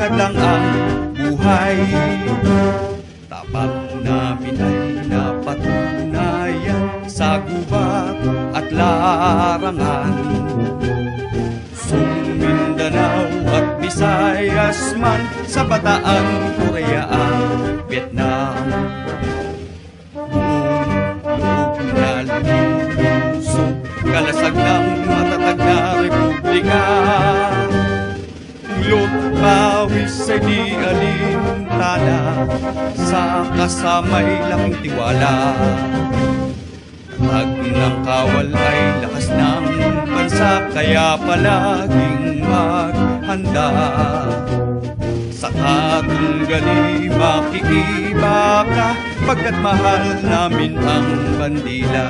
Matatag lang ang buhay. Tapat namin ay napatunayan sa gubat at larangan. Mindanao at Visayas man, sa Bataan, Korea at Vietnam. Buong loob na lulusog, kalasag ng matatag na republika. Ulot pawis ay di alintana, sa kasamay laking tiwala. Tatag ng kawal ay lakas ng bansa, kaya palaging maghanda. Sa katunggali makikiba ka, pagkat mahal namin ang bandila.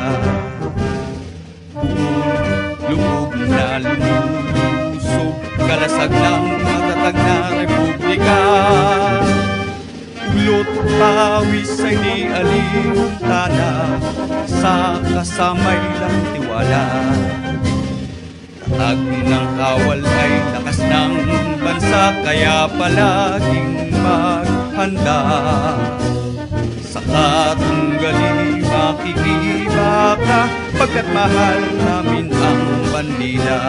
Loob na lulusog, kalasag ng matatag na republika. Ulot pawis ay di alintana, sa kasamay lang tiwala. Tatag ng kawal ay lakas ng bansa, kaya palaging maghanda. Sa katunggali makikiba ka, pagkat mahal namin ang bandila.